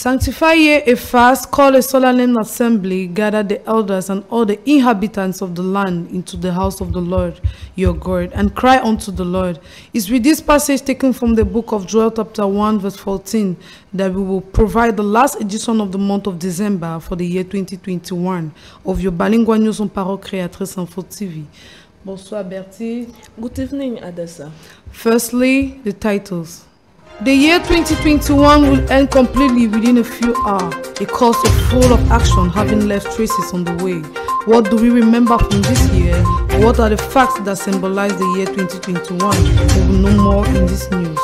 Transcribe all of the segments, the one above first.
Sanctify ye a fast, call a solemn assembly, gather the elders and all the inhabitants of the land into the house of the Lord your God, and cry unto the Lord. It's with this passage taken from the book of Joel chapter 1 verse 14 that we will provide the last edition of the month of December for the year 2021 of your bilingual news on Parole Créatrice Info TV. Bonsoir Bertie. Good evening Adessa. Firstly, the titles. The year 2021 will end completely within a few hours. A course of full of action having left traces on the way. What do we remember from this year? What are the facts that symbolize the year 2021? We will know more in this news.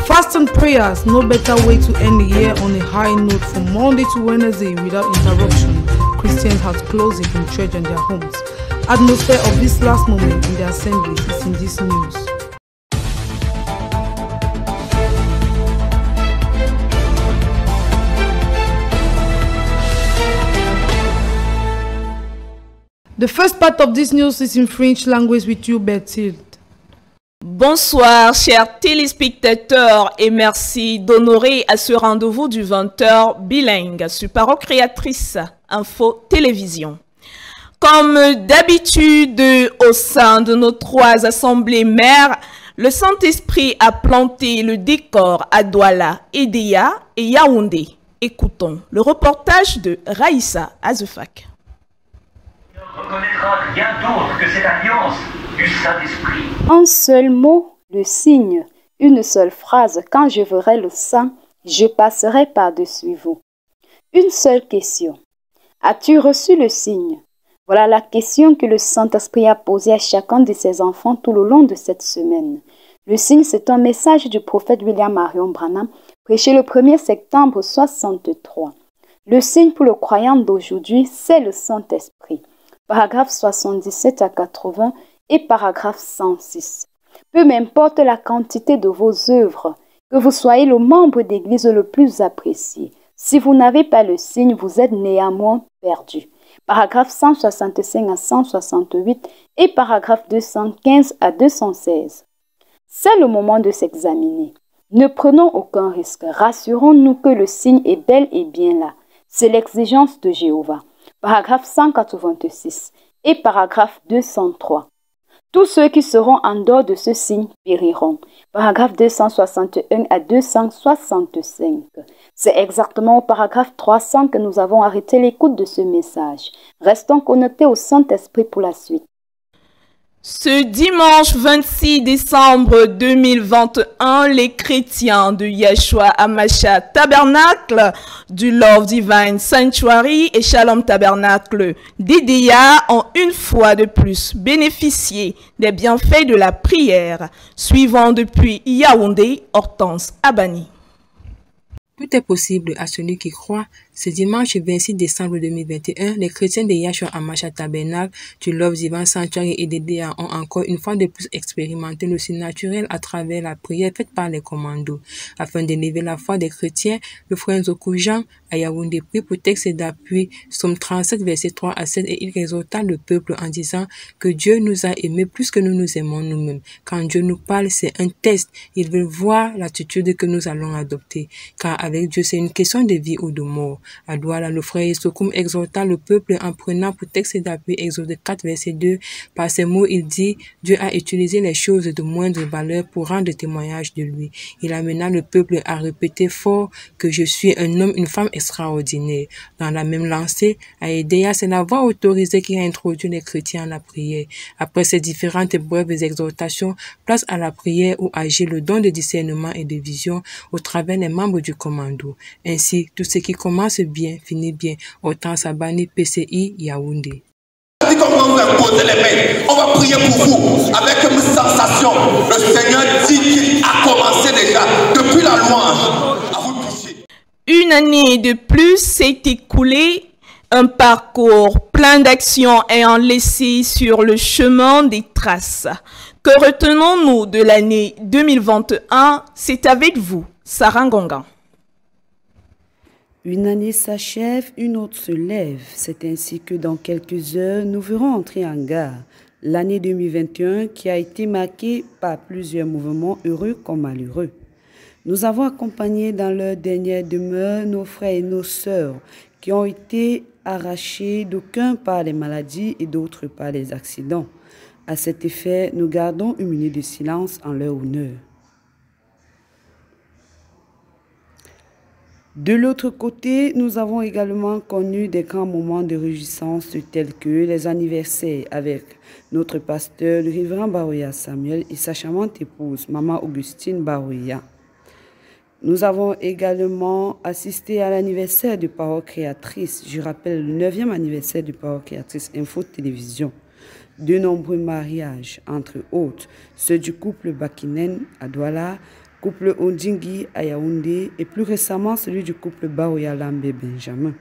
Fast and prayers, no better way to end the year on a high note from Monday to Wednesday without interruption. Christians have closed it in church and their homes. Atmosphere of this last moment in the assemblies is in this news. The first part of this news is in French language with you, Berthilde. Bonsoir, chers téléspectateurs, et merci d'honorer à ce rendez-vous du 20h bilingue sur Parole Créatrice Info Télévision. Comme d'habitude, au sein de nos trois assemblées mères, le Saint-Esprit a planté le décor à Douala, Edea et Yaoundé. Écoutons le reportage de Raïssa Azefak. Reconnaîtra rien d'autre que cette alliance du Saint-Esprit. Un seul mot, le signe, une seule phrase, quand je verrai le sang, je passerai par-dessus vous. Une seule question. As-tu reçu le signe? Voilà la question que le Saint-Esprit a posée à chacun de ses enfants tout le long de cette semaine. Le signe, c'est un message du prophète William Marion Branham, prêché le 1er septembre 1963. Le signe pour le croyant d'aujourd'hui, c'est le Saint-Esprit. Paragraphe 77 à 80 et paragraphe 106. Peu m'importe la quantité de vos œuvres, que vous soyez le membre d'église le plus apprécié. Si vous n'avez pas le signe, vous êtes néanmoins perdu. Paragraphe 165 à 168 et paragraphe 215 à 216. C'est le moment de s'examiner. Ne prenons aucun risque. Rassurons-nous que le signe est bel et bien là. C'est l'exigence de Jéhovah. Paragraphe 186 et paragraphe 203. Tous ceux qui seront en dehors de ce signe périront. Paragraphe 261 à 265. C'est exactement au paragraphe 300 que nous avons arrêté l'écoute de ce message. Restons connectés au Saint-Esprit pour la suite. Ce dimanche 26 décembre 2021, les chrétiens de Yeshua Hamashiach Tabernacle, du Love Divine Sanctuary et Shalom Tabernacle d'Edea ont une fois de plus bénéficié des bienfaits de la prière, suivant depuis Yaoundé, Hortense Abani. Tout est possible à celui qui croit. Ce dimanche 26 décembre 2021, les chrétiens de Yeshua Hamashiach Tabernacle, du Love Divine Sanctuary et d'Edea ont encore une fois de plus expérimenté le surnaturel à travers la prière faite par les commandos. Afin d'élever la foi des chrétiens, le frère Nzoko Jean à Yaoundé prit pour texte d'appui Somme 37 versets 3 à 7 et il exhorta le peuple en disant que Dieu nous a aimés plus que nous nous aimons nous-mêmes. Quand Dieu nous parle, c'est un test. Il veut voir l'attitude que nous allons adopter. Car avec Dieu, c'est une question de vie ou de mort. À Douala, le frère Sokoum exhorta le peuple en prenant pour texte d'appui Exode 4 verset 2. Par ces mots, il dit, Dieu a utilisé les choses de moindre valeur pour rendre témoignage de lui. Il amena le peuple à répéter fort que je suis un homme, une femme extraordinaire. Dans la même lancée, à Edea, c'est la voix autorisée qui a introduit les chrétiens à la prière. Après ces différentes brèves exhortations, place à la prière où agit le don de discernement et de vision au travers des membres du commando. Ainsi, tout ce qui commence bien, finit bien. Hortense Abani, PCI, Yaoundé. On va poser les mains, on va prier pour vous avec une sensation. Le Seigneur dit qu'il a commencé déjà depuis la louange. À vous toucher. Une année de plus s'est écoulée, un parcours plein d'actions ayant laissé sur le chemin des traces. Que retenons-nous de l'année 2021? C'est avec vous, Sarah Ngonga. Une année s'achève, une autre se lève. C'est ainsi que dans quelques heures, nous verrons entrer en gare l'année 2021 qui a été marquée par plusieurs mouvements heureux comme malheureux. Nous avons accompagné dans leur dernière demeure nos frères et nos sœurs qui ont été arrachés d'aucuns par les maladies et d'autres par les accidents. À cet effet, nous gardons une minute de silence en leur honneur. De l'autre côté, nous avons également connu des grands moments de réjouissance tels que les anniversaires avec notre pasteur, le révérend Baroya Samuel, et sa charmante épouse, Maman Augustine Baroya. Nous avons également assisté à l'anniversaire de Parole Créatrice. Je rappelle le 9e anniversaire de Parole Créatrice Info Télévision. De nombreux mariages, entre autres ceux du couple Bakinen à Douala, couple Ondingui à Yaoundé et plus récemment celui du couple Baroya Lambé Benjamin.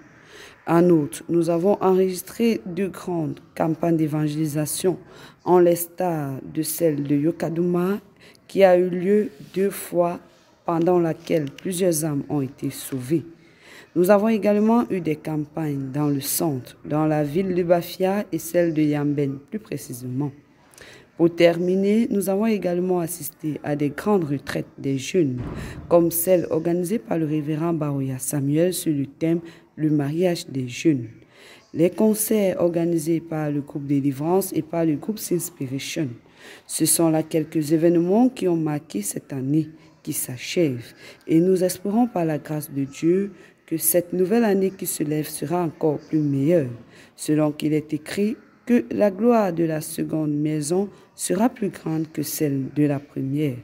En outre, nous avons enregistré deux grandes campagnes d'évangélisation en l'estat de celle de Yokadouma qui a eu lieu 2 fois pendant laquelle plusieurs âmes ont été sauvées. Nous avons également eu des campagnes dans le centre, dans la ville de Bafia et celle de Yamben plus précisément. Pour terminer, nous avons également assisté à des grandes retraites des jeunes, comme celle organisée par le révérend Baroya Samuel sur le thème « Le mariage des jeunes ». Les concerts organisés par le groupe Délivrance et par le groupe S'Inspiration. Ce sont là quelques événements qui ont marqué cette année qui s'achève. Et nous espérons par la grâce de Dieu que cette nouvelle année qui se lève sera encore plus meilleure, selon qu'il est écrit que la gloire de la seconde maison sera plus grande que celle de la première.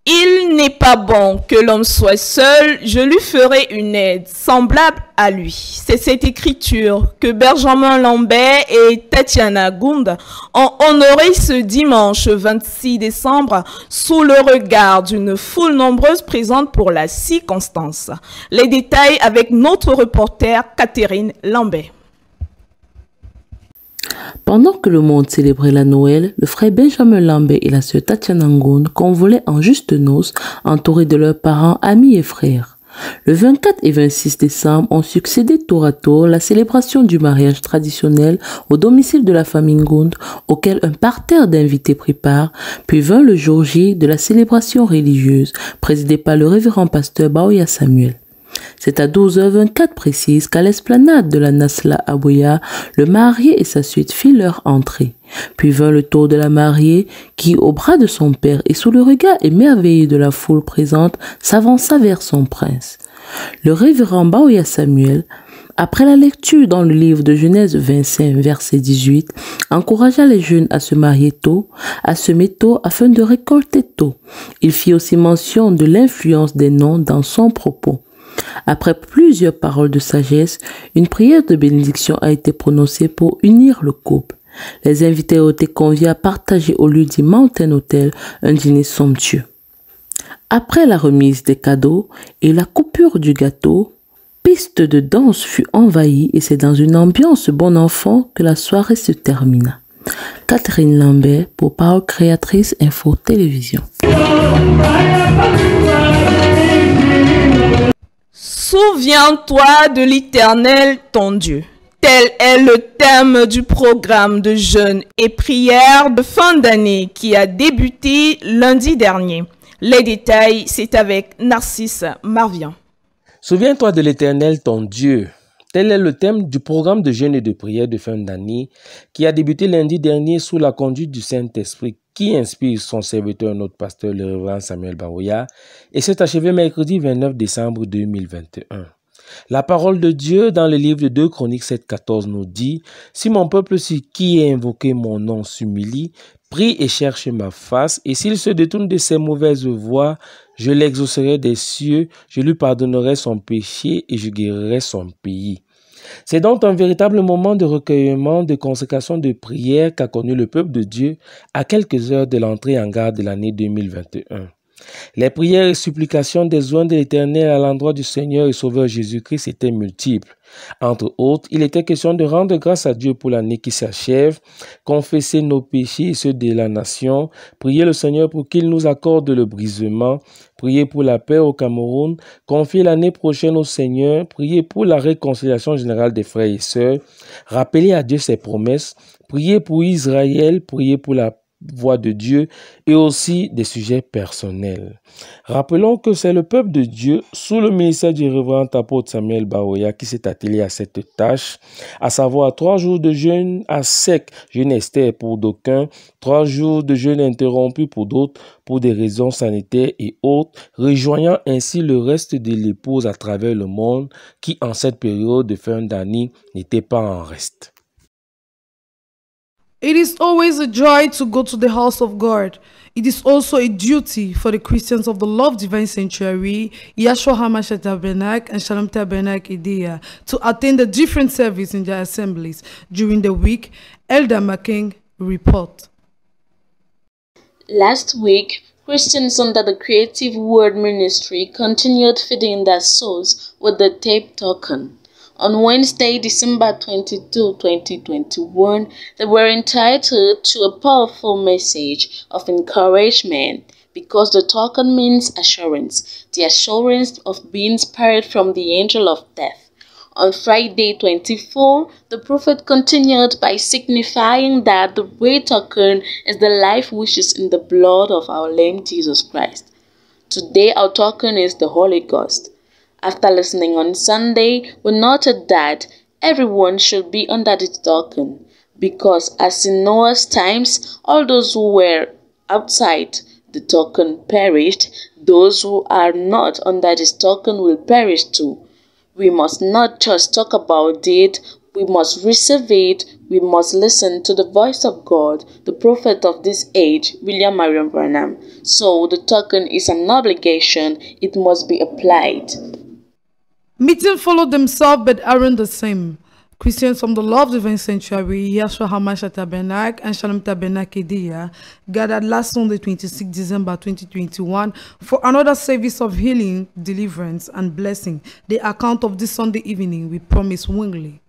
Il n'est pas bon que l'homme soit seul, je lui ferai une aide semblable à lui. C'est cette écriture que Benjamin Lambert et Tatiana Gound ont honoré ce dimanche 26 décembre sous le regard d'une foule nombreuse présente pour la circonstance. Les détails avec notre reporter Catherine Lambert. Pendant que le monde célébrait la Noël, le frère Benjamin Lambert et la sœur Tatiana Ngoun convolaient en juste noces, entourés de leurs parents, amis et frères. Le 24 et 26 décembre ont succédé tour à tour la célébration du mariage traditionnel au domicile de la famille Ngoun, auquel un parterre d'invités prit part, puis vint le jour J de la célébration religieuse, présidée par le révérend pasteur Baroya Samuel. C'est à 12h24 précise qu'à l'esplanade de la Nasla Aboya, le marié et sa suite firent leur entrée. Puis vint le tour de la mariée qui, au bras de son père et sous le regard émerveillé de la foule présente, s'avança vers son prince. Le révérend Baroya Samuel, après la lecture dans le livre de Genèse 25, verset 18, encouragea les jeunes à se marier tôt, à semer tôt afin de récolter tôt. Il fit aussi mention de l'influence des noms dans son propos. Après plusieurs paroles de sagesse, une prière de bénédiction a été prononcée pour unir le couple. Les invités ont été conviés à partager au lieu du Mountain Hotel un dîner somptueux. Après la remise des cadeaux et la coupure du gâteau, piste de danse fut envahie et c'est dans une ambiance bon enfant que la soirée se termina. Catherine Lambert pour Parole Créatrice Info Télévision. Souviens-toi de l'Éternel, ton Dieu. Tel est le thème du programme de jeûne et prière de fin d'année qui a débuté lundi dernier. Les détails, c'est avec Narcisse Marvian. Souviens-toi de l'Éternel, ton Dieu. Tel est le thème du programme de jeûne et de prière de fin d'année qui a débuté lundi dernier sous la conduite du Saint-Esprit qui inspire son serviteur, notre pasteur, le révérend Samuel Baroya, et s'est achevé mercredi 29 décembre 2021. La parole de Dieu dans le livre de 2 Chroniques 7,14 nous dit « Si mon peuple qui a invoqué mon nom s'humilie, prie et cherche ma face, et s'il se détourne de ses mauvaises voies, je l'exaucerai des cieux, je lui pardonnerai son péché et je guérirai son pays. » C'est donc un véritable moment de recueillement, de consécration, de prière qu'a connu le peuple de Dieu à quelques heures de l'entrée en garde de l'année 2021. Les prières et supplications des oins de l'Éternel à l'endroit du Seigneur et Sauveur Jésus-Christ étaient multiples. Entre autres, il était question de rendre grâce à Dieu pour l'année qui s'achève, confesser nos péchés et ceux de la nation, prier le Seigneur pour qu'il nous accorde le brisement, prier pour la paix au Cameroun, confier l'année prochaine au Seigneur, prier pour la réconciliation générale des frères et sœurs, rappeler à Dieu ses promesses, prier pour Israël, prier pour la voix de Dieu et aussi des sujets personnels. Rappelons que c'est le peuple de Dieu, sous le ministère du révérend apôtre Samuel Baroya, qui s'est attelé à cette tâche, à savoir 3 jours de jeûne à sec, jeûne Esther pour d'aucuns, 3 jours de jeûne interrompu pour d'autres, pour des raisons sanitaires et autres, rejoignant ainsi le reste de l'épouse à travers le monde, qui en cette période de fin d'année n'était pas en reste. It is always a joy to go to the house of God. It is also a duty for the Christians of the Love Divine Sanctuary, Yahshua HaMashiach Tabernacle and Shalom Tabernacle Idea to attend the different service in their assemblies during the week. Elder McKing report. Last week, Christians under the Creative Word Ministry continued feeding their souls with the tape token. On Wednesday, December 22, 2021, they were entitled to a powerful message of encouragement because the token means assurance, the assurance of being spared from the angel of death. On Friday 24, the prophet continued by signifying that the red token is the life which is in the blood of our Lamb Jesus Christ. Today, our token is the Holy Ghost. After listening on Sunday, we noted that everyone should be under this token because, as in Noah's times, all those who were outside the token perished. Those who are not under this token will perish too. We must not just talk about it, we must receive it, we must listen to the voice of God, the prophet of this age, William Marion Branham. So the token is an obligation, it must be applied. Meeting followed themselves but aren't the same. Christians from the Love Divine Sanctuary, Yahshua HaMashiach Tabernacle and Shalom Tabernacle Idea gathered last Sunday, 26 December 2021 for another service of healing, deliverance, and blessing. The account of this Sunday evening we promise Wingley.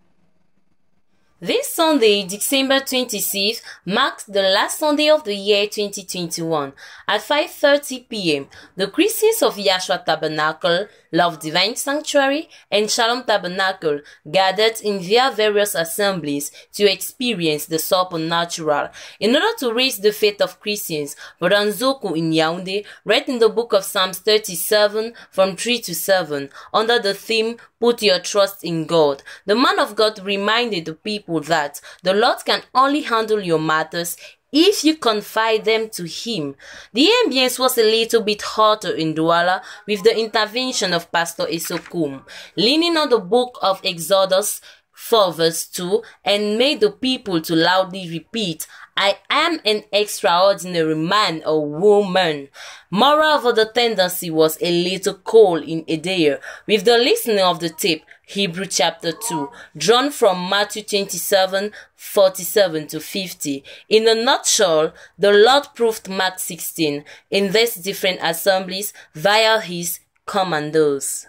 This Sunday, December 26th, marks the last Sunday of the year 2021. At 5:30 p.m., the Christians of Yahshua Tabernacle, Love Divine Sanctuary, and Shalom Tabernacle gathered in their various assemblies to experience the supernatural. In order to raise the faith of Christians, Brother Nzoku in Yaoundé read in the book of Psalms 37 from 3 to 7 under the theme, Put Your Trust in God. The man of God reminded the people that the Lord can only handle your matters if you confide them to Him. The ambience was a little bit hotter in Douala with the intervention of Pastor Esokum, leaning on the book of Exodus 4 verse 2 and made the people to loudly repeat, I am an extraordinary man or woman. Moreover, the tendency was a little cold in Edea with the listening of the tape, Hebrew chapter 2, drawn from Matthew 27, 47 to 50. In a nutshell, the Lord proved Mark 16 in these different assemblies via His commandos.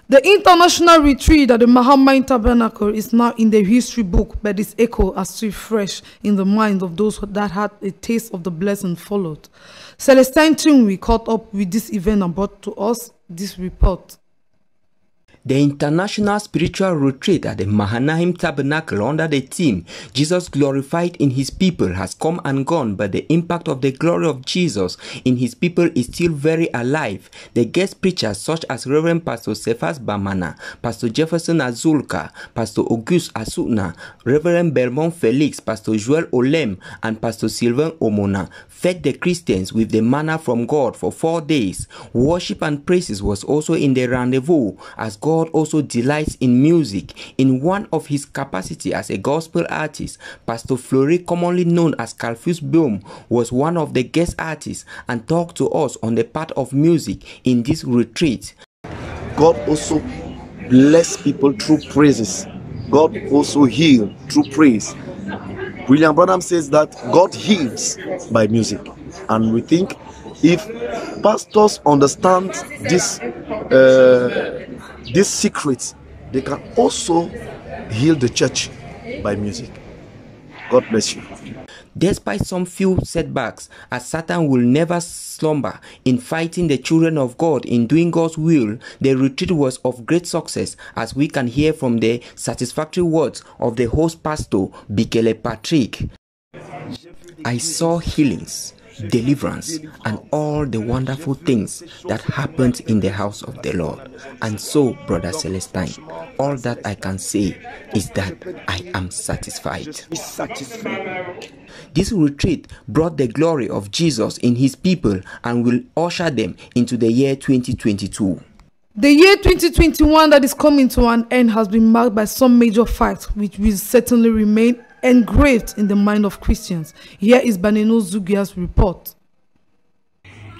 The international retreat at the Mahamine Tabernacle is now in the history book, but its echo are still fresh in the minds of those that had a taste of the blessing followed. Celestine Chinwi caught up with this event and brought to us this report. The International Spiritual Retreat at the Mahanaim Tabernacle under the theme, Jesus Glorified in His People, has come and gone, but the impact of the glory of Jesus in His people is still very alive. The guest preachers such as Reverend Pastor Cephas Bamana, Pastor Jefferson Azulka, Pastor Auguste Asuna, Reverend Belmont Felix, Pastor Joel Olem, and Pastor Sylvain Omona fed the Christians with the manna from God for 4 days. Worship and praises was also in the rendezvous, as God also delights in music. In one of his capacity as a gospel artist, Pastor Fleury, commonly known as Calfus Boom, was one of the guest artists and talked to us on the part of music in this retreat. God also bless people through praises. God also heals through praise. William Branham says that God heals by music, and we think if pastors understand this secret, they can also heal the church by music. God bless you. Despite some few setbacks, as Satan will never slumber in fighting the children of God in doing God's will, the retreat was of great success, as we can hear from the satisfactory words of the host pastor, Bikele Patrick. I saw healings, deliverance, and all the wonderful things that happened in the house of the Lord. And so, Brother Celestine, all that I can say is that I am satisfied. This retreat brought the glory of Jesus in his people and will usher them into the year 2022. The year 2021 that is coming to an end has been marked by some major facts which will certainly remain engraved in the mind of Christians. Here is Baneno Zugia's report.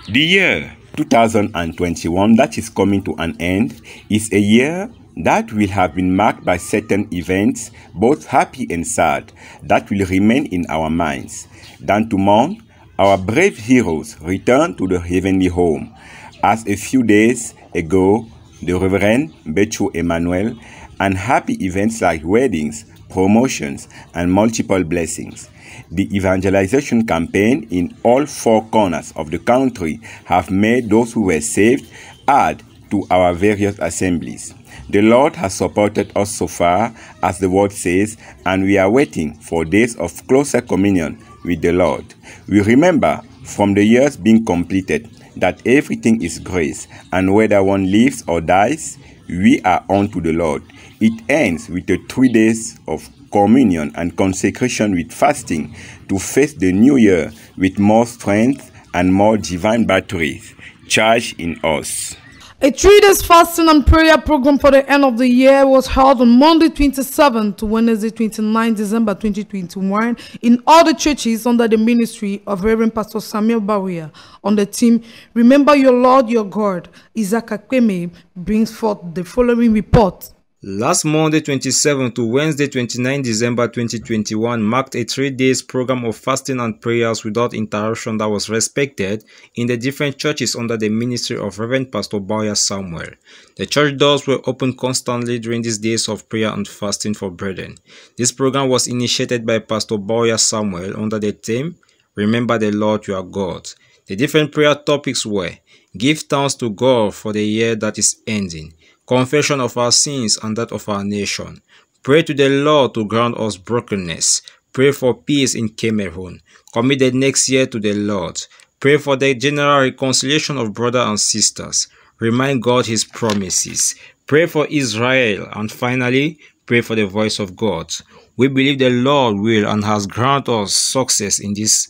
The year 2021 that is coming to an end is a year that will have been marked by certain events, both happy and sad, that will remain in our minds. Than to mourn, our brave heroes return to the heavenly home. As a few days ago, the Reverend Bechu Emmanuel, and happy events like weddings, promotions, and multiple blessings. The evangelization campaign in all four corners of the country have made those who were saved add to our various assemblies. The Lord has supported us so far, as the word says, and we are waiting for days of closer communion with the Lord. We remember from the years being completed that everything is grace, and whether one lives or dies, we are unto the Lord. It ends with the 3 days of communion and consecration with fasting to face the new year with more strength and more divine batteries charged in us. A 3 days fasting and prayer program for the end of the year was held on Monday 27 to Wednesday 29 December 2021 in all the churches under the ministry of Reverend Pastor Samuel Baria. On the team, Remember Your Lord Your God, Isaac Akweme brings forth the following report. Last Monday 27 to Wednesday 29 December 2021 marked a 3 days program of fasting and prayers without interruption that was respected in the different churches under the ministry of Reverend Pastor Baria Samuel. The church doors were open constantly during these days of prayer and fasting for brethren. This program was initiated by Pastor Baria Samuel under the theme, Remember the Lord Your God. The different prayer topics were, Give thanks to God for the year that is ending, confession of our sins and that of our nation. Pray to the Lord to grant us brokenness. Pray for peace in Cameroon. Commit the next year to the Lord. Pray for the general reconciliation of brothers and sisters. Remind God his promises. Pray for Israel. And finally, pray for the voice of God. We believe the Lord will and has granted us success in this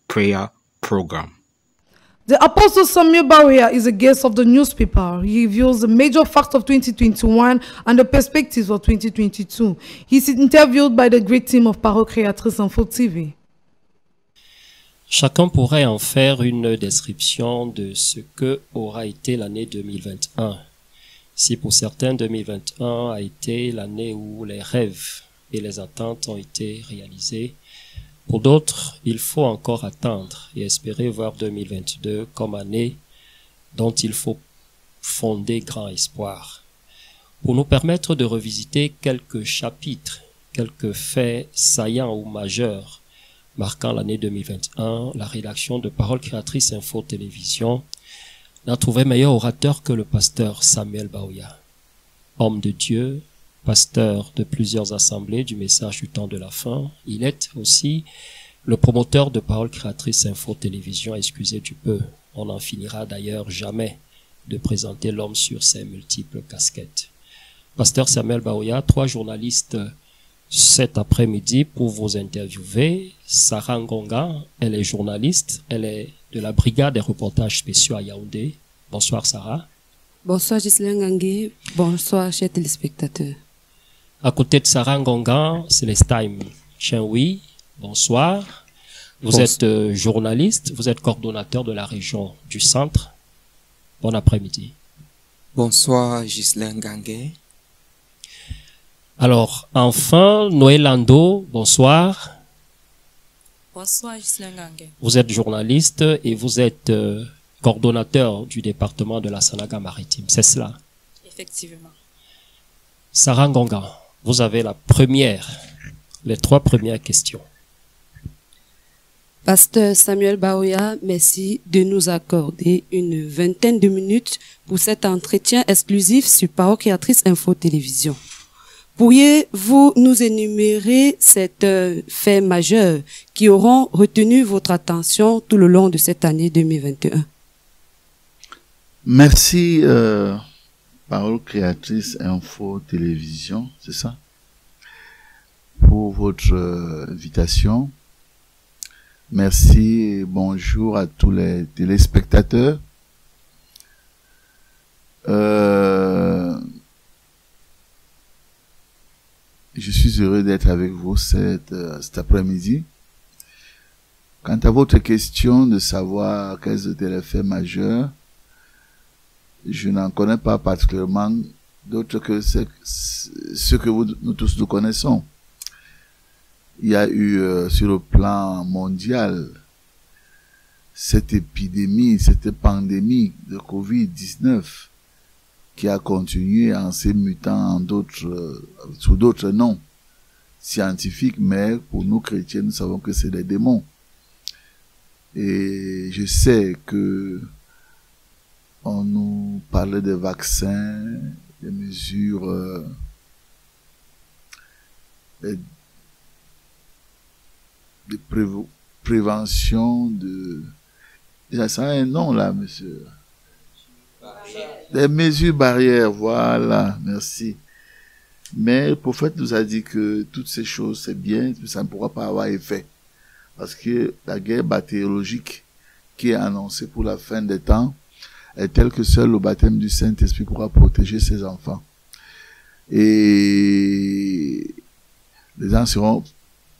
prayer program. The Apostle Samuel Baria is a guest of the newspaper. He reveals the major facts of 2021 and the perspectives of 2022. He's interviewed by the great team of Parole Créatrice Info TV. Chacun pourrait en faire une description de ce que aura été l'année 2021. Si pour certains 2021 a été l'année où les rêves et les attentes ont été réalisés, pour d'autres, il faut encore attendre et espérer voir 2022 comme année dont il faut fonder grand espoir. Pour nous permettre de revisiter quelques chapitres, quelques faits saillants ou majeurs marquant l'année 2021, la rédaction de Parole Créatrice Info Télévision n'a trouvé meilleur orateur que le pasteur Samuel Baria. Homme de Dieu, pasteur de plusieurs assemblées du message du temps de la fin, il est aussi le promoteur de Parole Créatrice Info Télévision, excusez du peu. On n'en finira d'ailleurs jamais de présenter l'homme sur ses multiples casquettes. Pasteur Samuel Baria, 3 journalistes cet après-midi pour vous interviewer. Sarah Ngonga, elle est journaliste, elle est de la brigade des reportages spéciaux à Yaoundé. Bonsoir Sarah. Bonsoir Ghislain Ngangué, bonsoir chers téléspectateurs. À côté de Sarah Ngonga, Célestine Chenwi, bonsoir. Vous êtes journaliste, vous êtes coordonnateur de la région du centre. Bon après-midi. Bonsoir Ghislain Ngangué. Alors, enfin, Noël Lando, bonsoir. Bonsoir Ghislain Ngangué. Vous êtes journaliste et vous êtes coordonnateur du département de la Sanaga maritime, c'est cela? Effectivement. Sarah Ngonga, vous avez les 3 premières questions. Pasteur Samuel Baoya, merci de nous accorder une vingtaine de minutes pour cet entretien exclusif sur Parole Créatrice Info Télévision. Pourriez-vous nous énumérer ces faits majeurs qui auront retenu votre attention tout le long de cette année 2021? Merci, Parole Créatrice Info Télévision, c'est ça, pour votre invitation. Merci et bonjour à tous les téléspectateurs. Je suis heureux d'être avec vous cet après-midi. Quant à votre question de savoir quels étaient les faits majeurs, je n'en connais pas particulièrement d'autres que ceux que nous tous nous connaissons. Il y a eu sur le plan mondial cette épidémie, cette pandémie de Covid-19 qui a continué en se mutant sous d'autres noms scientifiques, mais pour nous chrétiens, nous savons que c'est des démons. Et je sais que on nous parlait des vaccins, des mesures de prévention ça a un nom là, monsieur. Des mesures barrières, voilà, merci. Mais le prophète nous a dit que toutes ces choses, c'est bien, mais ça ne pourra pas avoir effet. Parce que la guerre bactériologique qui est annoncée pour la fin des temps est telle que seul le baptême du Saint-Esprit pourra protéger ses enfants. Et les gens seront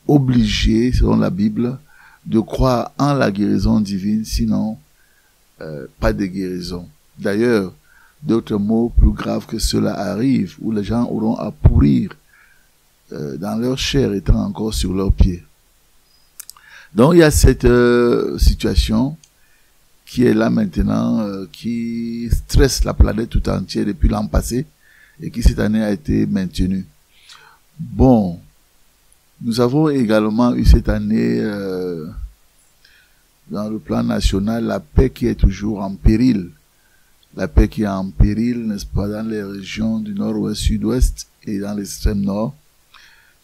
obligés, selon la Bible, de croire en la guérison divine, sinon pas de guérison. D'ailleurs, d'autres mots plus graves que cela arrivent, où les gens auront à pourrir dans leur chair étant encore sur leurs pieds. Donc il y a cette situation qui est là maintenant, qui stresse la planète tout entière depuis l'an passé et qui cette année a été maintenue. Bon, nous avons également eu cette année, dans le plan national, la paix qui est toujours en péril. La paix qui est en péril, n'est-ce pas, dans les régions du nord-ouest, sud-ouest et dans l'extrême nord.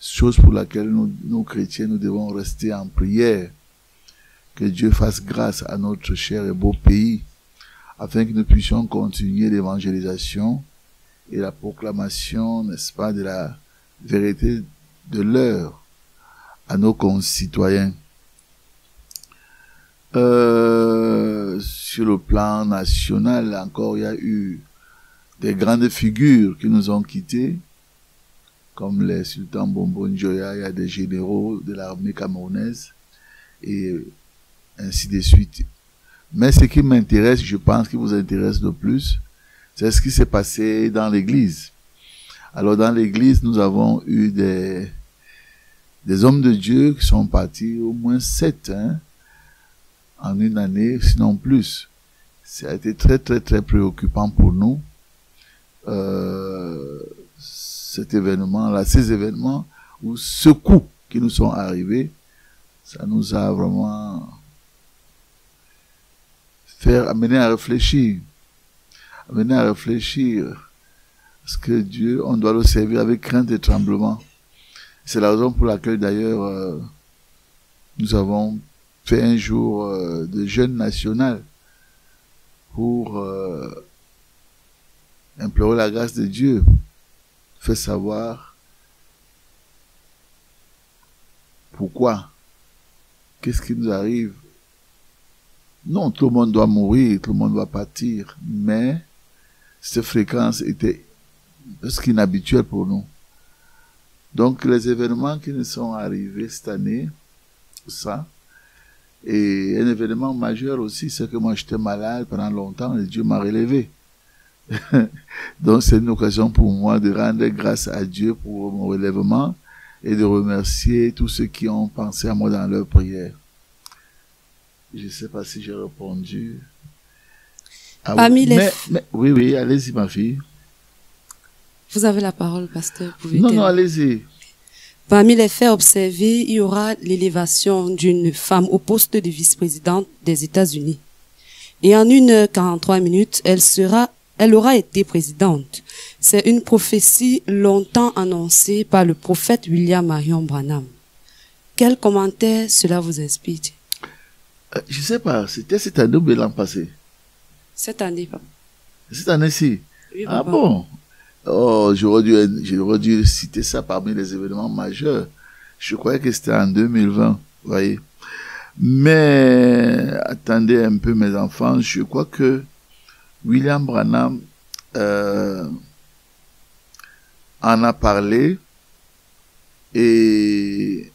Chose pour laquelle nous chrétiens, nous devons rester en prière. Que Dieu fasse grâce à notre cher et beau pays, afin que nous puissions continuer l'évangélisation et la proclamation, n'est-ce pas, de la vérité de l'heure à nos concitoyens. Sur le plan national, encore, il y a eu des grandes figures qui nous ont quittés, comme les sultans Bombo Njoya, il y a des généraux de l'armée camerounaise, et ainsi de suite. Mais ce qui m'intéresse, je pense qui vous intéresse le plus, c'est ce qui s'est passé dans l'église. Alors dans l'église, nous avons eu des hommes de Dieu qui sont partis, au moins 7, en une année, sinon plus. Ça a été très très très préoccupant pour nous. Cet événement-là, ces événements, ou ce coup qui nous sont arrivés, ça nous a vraiment amené à réfléchir. Parce que Dieu, on doit le servir avec crainte et tremblement. C'est la raison pour laquelle d'ailleurs nous avons fait un jour de jeûne national pour implorer la grâce de Dieu. Fait savoir pourquoi, qu'est-ce qui nous arrive. Non, tout le monde doit mourir, tout le monde doit partir, mais cette fréquence était presque inhabituelle pour nous. Donc les événements qui nous sont arrivés cette année, ça, et un événement majeur aussi, c'est que moi j'étais malade pendant longtemps et Dieu m'a relevé. Donc c'est une occasion pour moi de rendre grâce à Dieu pour mon relèvement et de remercier tous ceux qui ont pensé à moi dans leur prière. Je ne sais pas si j'ai répondu. Oui, allez-y ma fille. Vous avez la parole, pasteur. Non, allez-y. Parmi les faits observés, il y aura l'élévation d'une femme au poste de vice-présidente des États-Unis. Et en 1h43, elle aura été présidente. C'est une prophétie longtemps annoncée par le prophète William Marion Branham. Quel commentaire cela vous inspire? Je sais pas, c'était cette année ou l'an passé? Cette année, papa. Cette année-ci? Oui, ah papa. bon? Oh, j'aurais dû citer ça parmi les événements majeurs. Je croyais que c'était en 2020, vous voyez. Mais, attendez un peu mes enfants, je crois que William Branham en a parlé et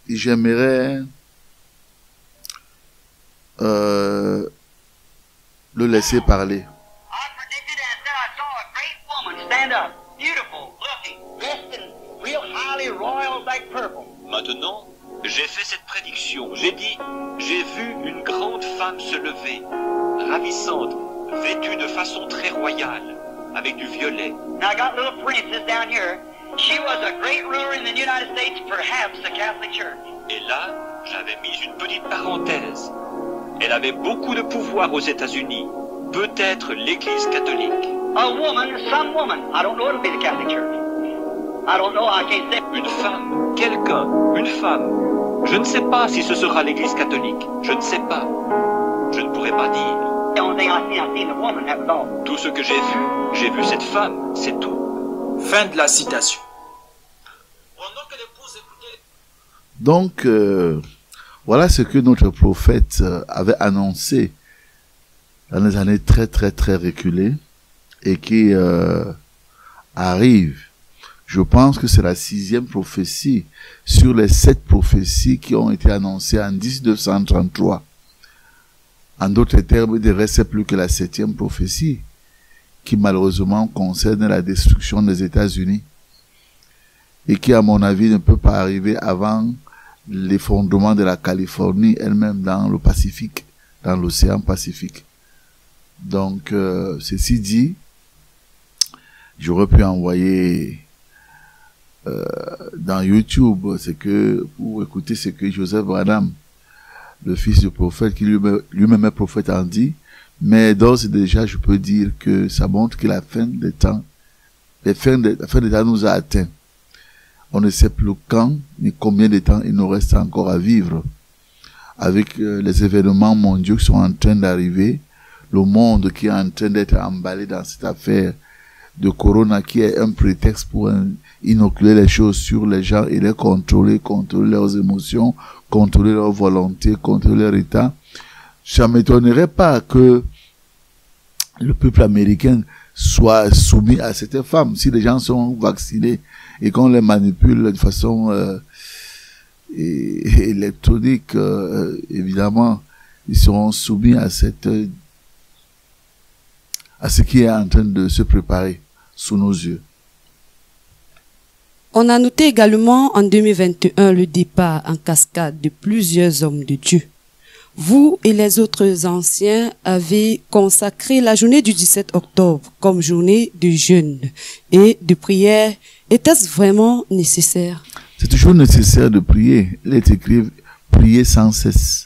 j'aimerais le laisser parler. Stand up, beautiful, looking, dressed in real highly royal like purple. Maintenant, j'ai fait cette prédiction. J'ai dit, j'ai vu une grande femme se lever, ravissante, vêtue de façon très royale, avec du violet. Now I got little princess down here. She was a great ruler in the United States, perhaps the Catholic Church. Et là, j'avais mis une petite parenthèse. Elle avait beaucoup de pouvoir aux États-Unis, peut-être l'Église catholique. A woman, some woman. I don't know it'll be the Catholic Church. I don't know, I can't say. Une femme, quelqu'un, une femme. Je ne sais pas si ce sera l'Église catholique. Je ne sais pas. Je ne pourrais pas dire. The only thing I seen the woman, that was all. Tout ce que j'ai vu cette femme, c'est tout. Fin de la citation. Donc, voilà ce que notre prophète avait annoncé dans les années très reculées et qui arrive. Je pense que c'est la 6e prophétie sur les 7 prophéties qui ont été annoncées en 1933. En d'autres termes, il ne restait plus que la 7e prophétie qui malheureusement concerne la destruction des États-Unis et qui, à mon avis, ne peut pas arriver avant l'effondrement de la Californie elle-même dans le Pacifique, dans l'océan Pacifique. Donc, ceci dit, j'aurais pu envoyer dans YouTube pour écouter ce que Joseph Branham, le fils du prophète, qui lui-même est prophète, en dit. Mais d'ores et déjà, je peux dire que ça montre que la fin des temps nous a atteints. On ne sait plus quand ni combien de temps il nous reste encore à vivre. Avec les événements mondiaux qui sont en train d'arriver, le monde qui est en train d'être emballé dans cette affaire de Corona, qui est un prétexte pour inoculer les choses sur les gens et les contrôler leurs émotions, contrôler leur volonté, contrôler leur état. Ça m'étonnerait pas que le peuple américain soit soumis à cette femme. Si les gens sont vaccinés et qu'on les manipule de façon électronique, évidemment, ils seront soumis à ce qui est en train de se préparer sous nos yeux. On a noté également en 2021 le départ en cascade de plusieurs hommes de Dieu. Vous et les autres anciens avez consacré la journée du 17 octobre comme journée de jeûne et de prière. Était-ce vraiment nécessaire? C'est toujours nécessaire de prier. Il est écrit « prier sans cesse ».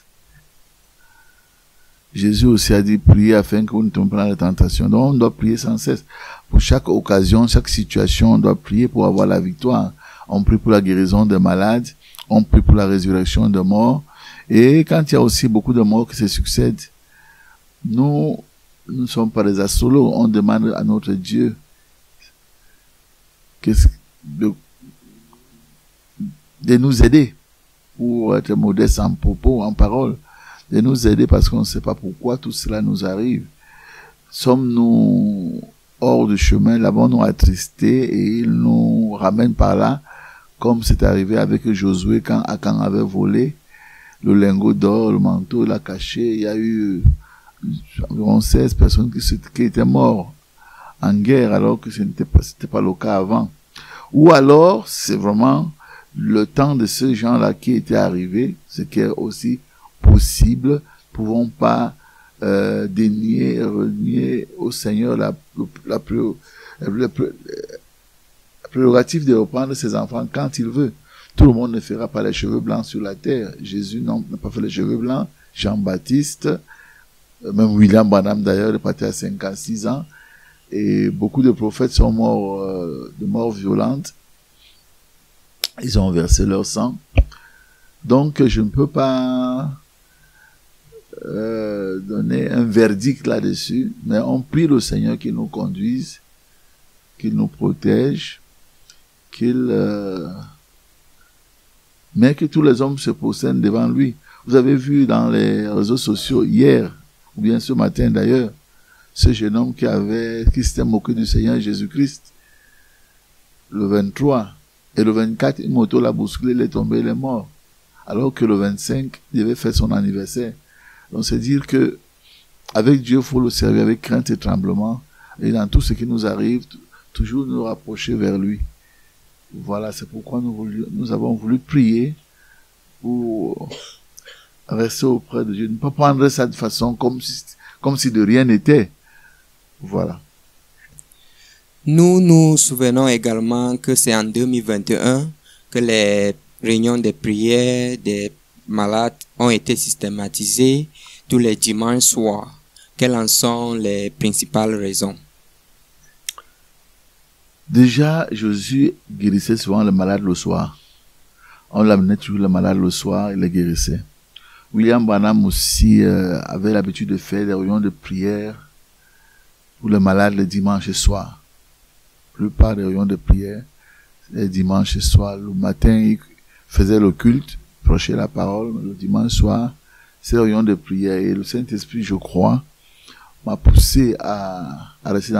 Jésus aussi a dit « prier afin que vous ne tombez pas dans la tentation ». Donc on doit prier sans cesse. Pour chaque occasion, chaque situation, on doit prier pour avoir la victoire. On prie pour la guérison des malades, on prie pour la résurrection des morts. Et quand il y a aussi beaucoup de morts qui se succèdent, nous ne sommes pas des assolos. On demande à notre Dieu de nous aider pour être modeste en propos, en parole, de nous aider parce qu'on ne sait pas pourquoi tout cela nous arrive. Sommes-nous hors du chemin, l'avons-nous attristé et il nous ramène par là, comme c'est arrivé avec Josué quand Akan avait volé le lingot d'or, le manteau, l'a caché. Il y a eu environ 16 personnes qui étaient mortes en guerre alors que ce n'était pas le cas avant. Ou alors, c'est vraiment le temps de ces gens-là qui était arrivé, ce qui est aussi possible. Pouvons pas renier au Seigneur la plus prérogative de reprendre ses enfants quand il veut. Tout le monde ne fera pas les cheveux blancs sur la terre. Jésus n'a pas fait les cheveux blancs. Jean-Baptiste, même William Branham d'ailleurs, est parti à 56 ans. Et beaucoup de prophètes sont morts de mort violente. Ils ont versé leur sang. Donc, je ne peux pas donner un verdict là-dessus, mais on prie le Seigneur qu'il nous conduise, qu'il nous protège, mais que tous les hommes se prosternent devant lui. Vous avez vu dans les réseaux sociaux hier, ou bien ce matin d'ailleurs, ce jeune homme qui s'était moqué du Seigneur Jésus-Christ, le 23, et le 24, une moto l'a bousculé, il est tombé, il est mort. Alors que le 25, il devait faire son anniversaire. Donc c'est dire que avec Dieu, il faut le servir avec crainte et tremblement, et dans tout ce qui nous arrive, toujours nous rapprocher vers lui. Voilà, c'est pourquoi nous avons voulu prier pour rester auprès de Dieu. Ne pas prendre ça de façon comme si de rien n'était. Voilà. Nous nous souvenons également que c'est en 2021 que les réunions de prière des malades ont été systématisées tous les dimanches soirs. Quelles en sont les principales raisons? Déjà, Jésus guérissait souvent les malades le soir. On l'amenait toujours les malades le soir, il les guérissait. William Branham aussi avait l'habitude de faire des réunions de prière pour les malades le dimanche soir. La plupart des réunions de prière, les dimanches soir. Le matin, il faisait le culte, prêchait la parole. Le dimanche soir, c'est les réunions de prière. Et le Saint-Esprit, je crois, m'a poussé à rester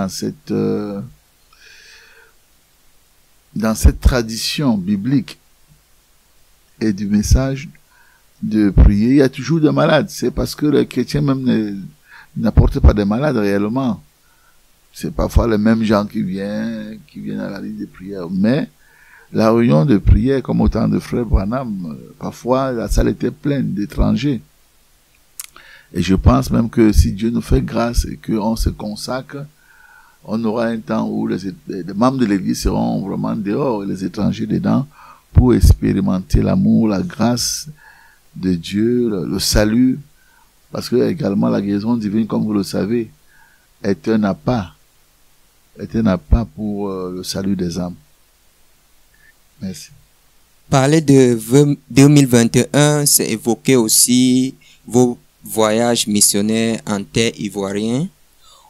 dans cette tradition biblique et du message de prier. Il y a toujours des malades. C'est parce que les chrétiens même n'apportent pas des malades réellement. C'est parfois les mêmes gens qui viennent à la ligne de prière. Mais la réunion de prière, comme au temps de frère Branham, parfois la salle était pleine d'étrangers. Et je pense même que si Dieu nous fait grâce et qu'on se consacre, on aura un temps où les membres de l'église seront vraiment dehors et les étrangers dedans pour expérimenter l'amour, la grâce de Dieu, le salut. Parce que également la guérison divine, comme vous le savez, est un appât pour le salut des âmes. Merci. Parler de 2021, c'est évoquer aussi vos voyages missionnaires en terre ivoirienne,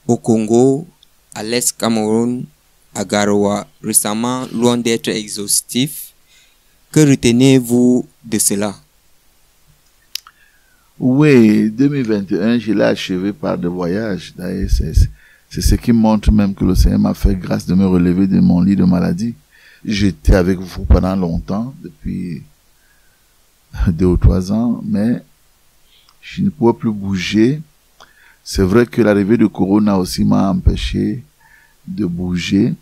au Congo, à l'Est Cameroun, à Garoua, récemment, loin d'être exhaustif. Que retenez-vous de cela? Oui, 2021, je l'ai achevé par des voyages. D'ailleurs, c'est ce qui montre même que le Seigneur m'a fait grâce de me relever de mon lit de maladie. J'étais avec vous pendant longtemps, depuis 2 ou 3 ans, mais je ne pouvais plus bouger. C'est vrai que l'arrivée de Corona aussi m'a empêché de bouger,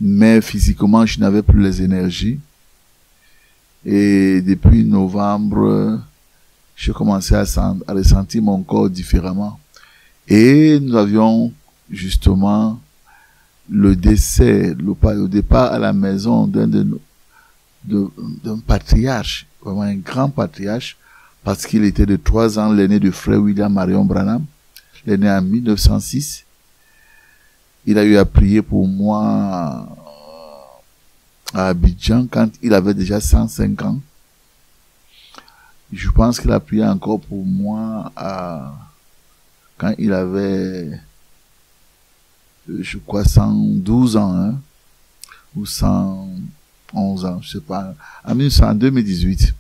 mais physiquement, je n'avais plus les énergies. Et depuis novembre, j'ai commencé à ressentir mon corps différemment. Et nous avions justement le décès, le départ à la maison d'un patriarche, vraiment un grand patriarche, parce qu'il était de 3 ans l'aîné du frère William Marion Branham, l'aîné en 1906. Il a eu à prier pour moi à Abidjan quand il avait déjà 105 ans. Je pense qu'il a prié encore pour moi quand il avait, je crois, 112 ans, hein, ou 111 ans, je sais pas, en 2018.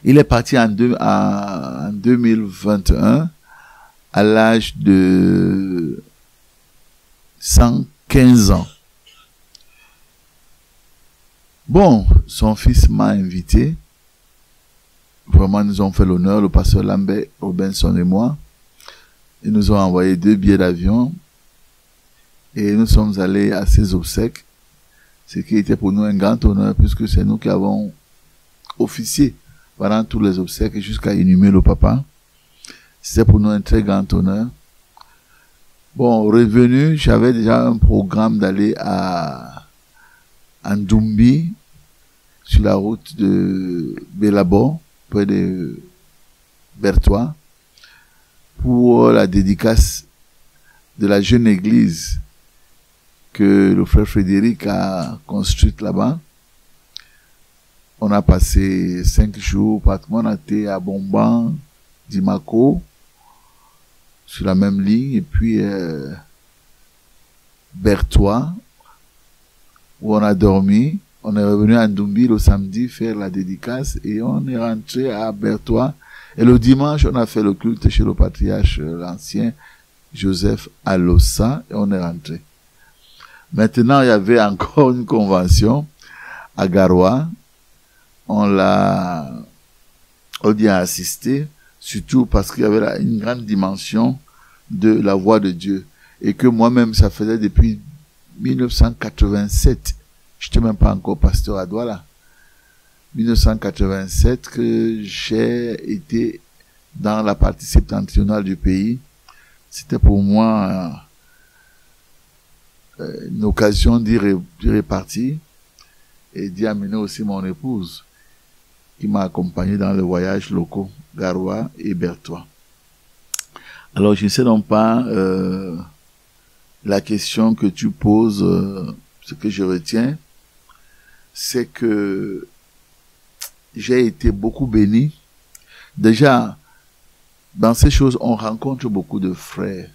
Il est parti en 2021 à l'âge de 115 ans. Bon, son fils m'a invité. Vraiment, nous avons fait l'honneur, le pasteur Lambert Robinson et moi. Ils nous ont envoyé 2 billets d'avion. Et nous sommes allés à ses obsèques. Ce qui était pour nous un grand honneur, puisque c'est nous qui avons officié pendant tous les obsèques jusqu'à inhumer le papa. C'était pour nous un très grand honneur. Bon, revenu, j'avais déjà un programme d'aller à à Ndumbi, sur la route de Bélabo, près de Bertois, pour la dédicace de la jeune église que le frère Frédéric a construite là-bas. On a passé 5 jours, pratiquement on a été à Bomban, Dimako, sur la même ligne, et puis Bertois, où on a dormi. On est revenu à Ndumbi le samedi faire la dédicace et on est rentré à Bertois. Et le dimanche, on a fait le culte chez le patriarche, l'ancien Joseph Alossa, et on est rentré. Maintenant, il y avait encore une convention à Garoua. On y a assisté, surtout parce qu'il y avait une grande dimension de la voix de Dieu. Et que moi-même, ça faisait depuis 1987, je n'étais même pas encore pasteur à Douala, 1987 que j'ai été dans la partie septentrionale du pays. C'était pour moi une occasion d'y repartir et d'y amener aussi mon épouse qui m'a accompagné dans les voyages locaux, Garoua et Bertois. Alors je ne sais donc pas la question que tu poses, ce que je retiens, c'est que j'ai été beaucoup béni. Déjà, dans ces choses, on rencontre beaucoup de frères.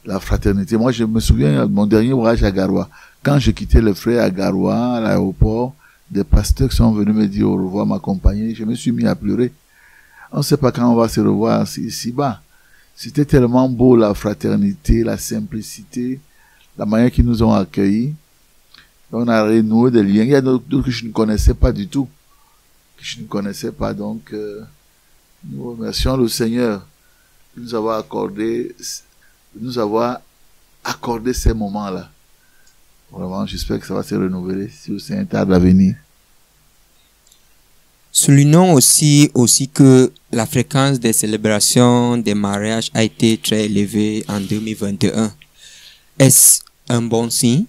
La fraternité. Moi, je me souviens de mon dernier voyage à Garoua. Quand je quittais les frères à Garoua, à l'aéroport, des pasteurs sont venus me dire au revoir, m'accompagner. Je me suis mis à pleurer. On ne sait pas quand on va se revoir ici-bas. C'était tellement beau, la fraternité, la simplicité, la manière qu'ils nous ont accueillis. On a renoué des liens. Il y a d'autres que je ne connaissais pas du tout. Que je ne connaissais pas. Donc, nous remercions le Seigneur de nous avoir accordé ces moments-là. Vraiment, j'espère que ça va se renouveler si le Seigneur tarde à venir. Soulignons aussi que la fréquence des célébrations des mariages a été très élevée en 2021. Est-ce un bon signe?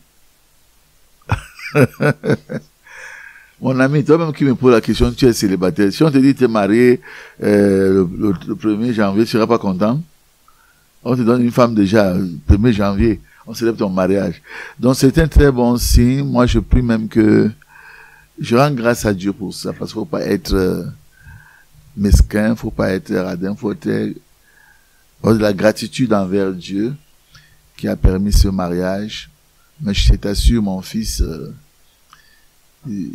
Mon ami, toi-même qui me poses la question, tu es célibataire. Si on te dit que tu es marié le 1er janvier, tu ne seras pas content. On te donne une femme déjà le 1er janvier, on célèbre ton mariage. Donc c'est un très bon signe. Moi je prie même que je rends grâce à Dieu pour ça, parce qu'il ne faut pas être mesquin, il ne faut pas être radin, il faut avoir de la gratitude envers Dieu qui a permis ce mariage. Mais je t'assure, mon fils,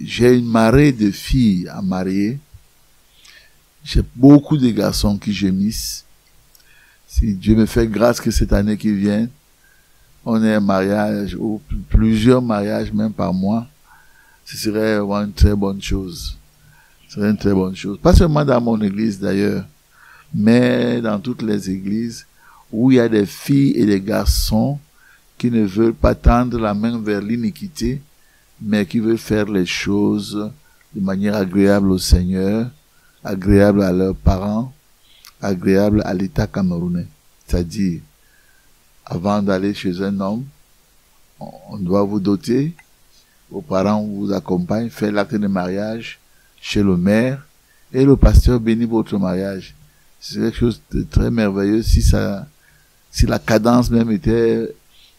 j'ai une marée de filles à marier. J'ai beaucoup de garçons qui gémissent. Si Dieu me fait grâce que cette année qui vient, on ait un mariage ou plusieurs mariages même par mois, ce serait une très bonne chose. Ce serait une très bonne chose. Pas seulement dans mon église d'ailleurs, mais dans toutes les églises où il y a des filles et des garçons qui ne veulent pas tendre la main vers l'iniquité, mais qui veulent faire les choses de manière agréable au Seigneur, agréable à leurs parents, agréable à l'État camerounais. C'est-à-dire, avant d'aller chez un homme, on doit vous doter, vos parents vous accompagnent, faire l'acte de mariage chez le maire, et le pasteur bénit votre mariage. C'est quelque chose de très merveilleux. Si la cadence même était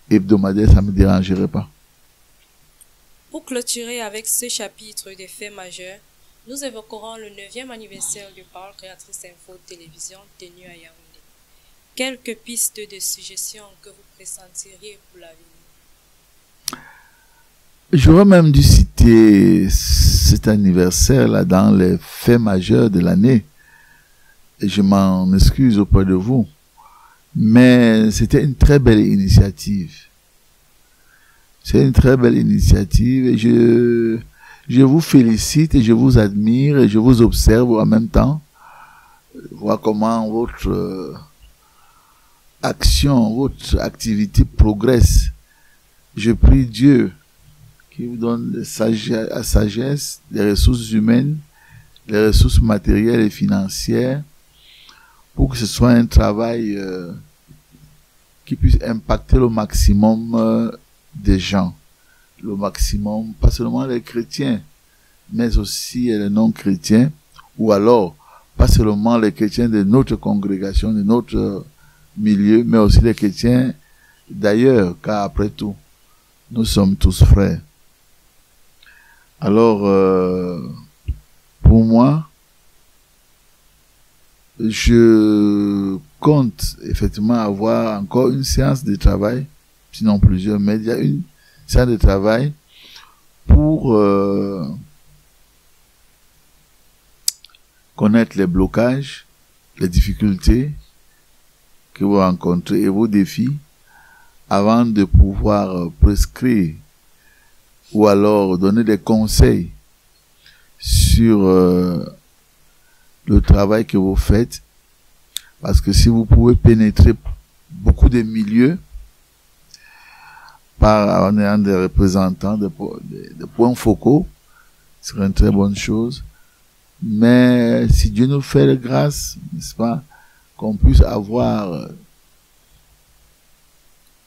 hebdomadaire, ça ne me dérangerait pas. Pour clôturer avec ce chapitre des faits majeurs, nous évoquerons le 9e anniversaire de Parole Créatrice Info Télévision tenu à Yaoundé. Quelques pistes de suggestions que vous pressentiriez pour l'avenir? J'aurais même dû citer cet anniversaire-là dans les faits majeurs de l'année. Et je m'en excuse auprès de vous. Mais c'était une très belle initiative. C'est une très belle initiative et je vous félicite et je vous admire et je vous observe en même temps. Voir comment votre action, votre activité progresse. Je prie Dieu qui vous donne la sagesse, les ressources humaines, les ressources matérielles et financières pour que ce soit un travail qui puisse impacter le maximum des gens. le maximum, pas seulement les chrétiens, mais aussi les non-chrétiens, ou alors pas seulement les chrétiens de notre congrégation, de notre milieu, mais aussi les chrétiens d'ailleurs, car après tout, nous sommes tous frères. Alors, pour moi, je compte effectivement avoir encore une séance de travail, sinon plusieurs, mais il y a une séance de travail pour connaître les blocages, les difficultés que vous rencontrez et vos défis avant de pouvoir prescrire ou alors donner des conseils sur le travail que vous faites. Parce que si vous pouvez pénétrer beaucoup de milieux en ayant des représentants, des points focaux, ce serait une très bonne chose. Mais si Dieu nous fait la grâce, n'est-ce pas, qu'on puisse avoir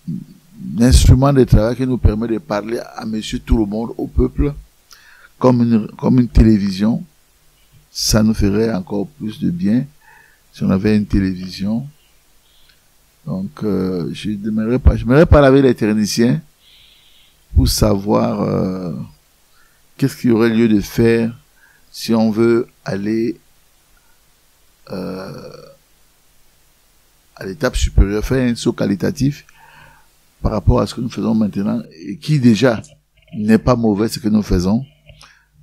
un instrument de travail qui nous permet de parler à monsieur tout le monde, au peuple, comme une télévision, ça nous ferait encore plus de bien si on avait une télévision. Donc, je n'aimerais pas laver les techniciens pour savoir qu'est-ce qu'il y aurait lieu de faire si on veut aller à l'étape supérieure, faire un saut qualitatif par rapport à ce que nous faisons maintenant et qui déjà n'est pas mauvais ce que nous faisons,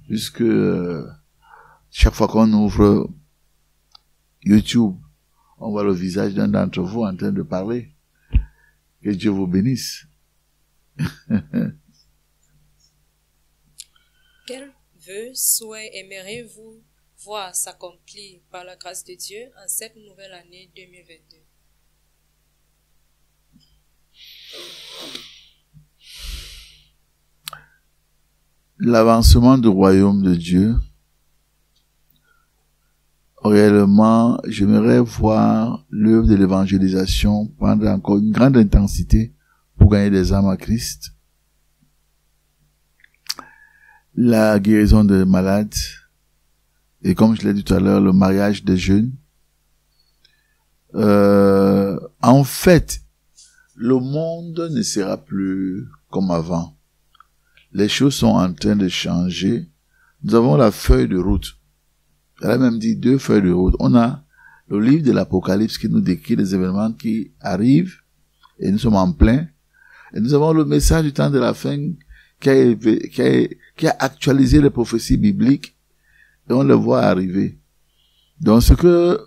puisque chaque fois qu'on ouvre YouTube, on voit le visage d'un d'entre vous en train de parler. Que Dieu vous bénisse. Quel vœu, souhait aimeriez-vous voir s'accomplir par la grâce de Dieu en cette nouvelle année 2022? L'avancement du royaume de Dieu. Réellement, j'aimerais voir l'œuvre de l'évangélisation prendre encore une grande intensité pour gagner des âmes à Christ. La guérison des malades. Et comme je l'ai dit tout à l'heure, le mariage des jeunes. En fait, le monde ne sera plus comme avant. Les choses sont en train de changer. Nous avons la feuille de route. Elle a même dit 2 feuilles de route. On a le livre de l'Apocalypse qui nous décrit les événements qui arrivent et nous sommes en plein. Et nous avons le message du temps de la fin qui a actualisé les prophéties bibliques et on le voit arriver. Donc ce que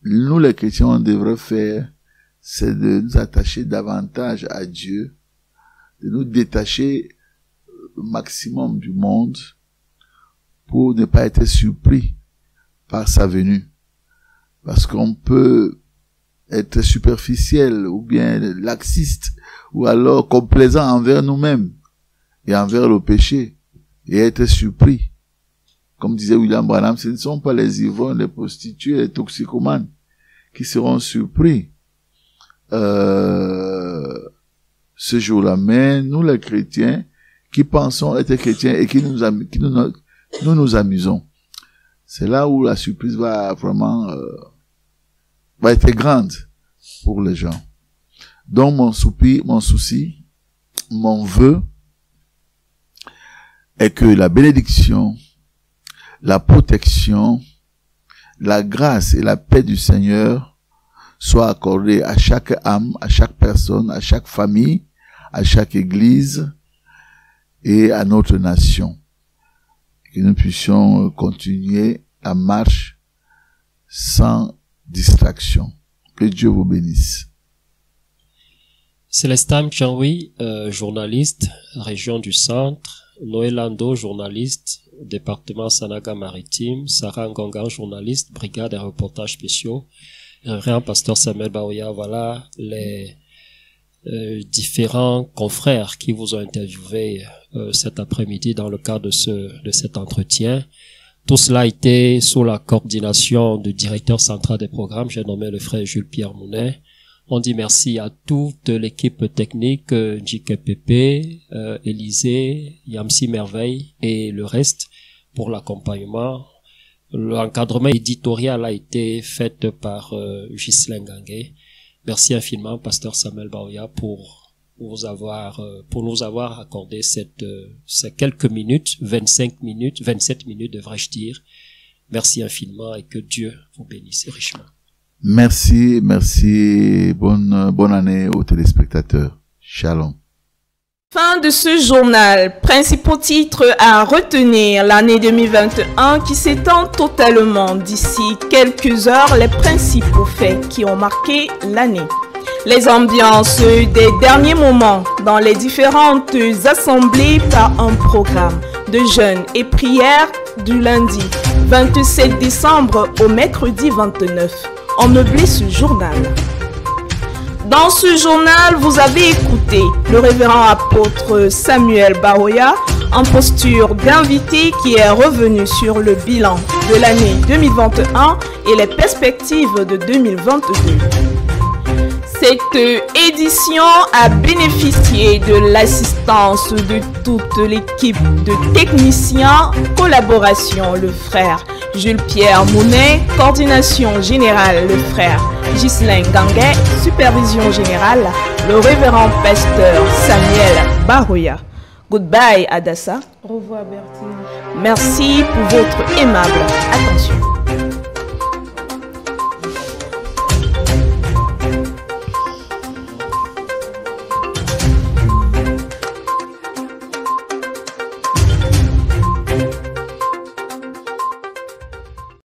nous les chrétiens on devrait faire, c'est de nous attacher davantage à Dieu, de nous détacher au maximum du monde pour ne pas être surpris par sa venue. Parce qu'on peut être superficiel ou bien laxiste ou alors complaisant envers nous-mêmes et envers le péché et être surpris. Comme disait William Branham, ce ne sont pas les ivrognes, les prostituées, les toxicomanes qui seront surpris ce jour-là. Mais nous les chrétiens qui pensons être chrétiens et qui nous amusons, c'est là où la surprise va vraiment va être grande pour les gens. Donc mon souci, mon vœu est que la bénédiction, la protection, la grâce et la paix du Seigneur soient accordées à chaque âme, à chaque personne, à chaque famille, à chaque église et à notre nation. Que nous puissions continuer à marche sans distraction. Que Dieu vous bénisse. Célestin Chanwi, journaliste, région du Centre. Noël Lando, journaliste, département Sanaga-Maritime. Sarah Ngongan, journaliste, brigade et reportages spéciaux. Révérend pasteur Samuel Baoya, voilà les différents confrères qui vous ont interviewé cet après-midi dans le cadre de cet entretien. Tout cela a été sous la coordination du directeur central des programmes, j'ai nommé le frère Jules Pierre Mounet. On dit merci à toute l'équipe technique, JKPP, Élysée, Yamsi Merveille et le reste pour l'accompagnement. L'encadrement éditorial a été fait par Ghislain Gangué. Merci infiniment, Pasteur Samuel Baoya, pour nous avoir accordé ces quelques minutes, 25 minutes, 27 minutes devrais-je dire. Merci infiniment et que Dieu vous bénisse richement. Merci. Bonne année aux téléspectateurs. Shalom. Fin de ce journal. Principaux titres à retenir l'année 2021 qui s'étend totalement. D'ici quelques heures, les principaux faits qui ont marqué l'année. Les ambiances des derniers moments dans les différentes assemblées par un programme de jeûne et prière du lundi 27 décembre au mercredi 29. On meublé ce journal. Dans ce journal, vous avez écouté le révérend apôtre Samuel Baoya en posture d'invité qui est revenu sur le bilan de l'année 2021 et les perspectives de 2022. Cette édition a bénéficié de l'assistance de toute l'équipe de techniciens, collaboration le frère Jules-Pierre Mounet, coordination générale le frère Ghislain Gangué, supervision générale le révérend pasteur Samuel Baoya. Goodbye Adassa. Au revoir Bertine. Merci pour votre aimable attention.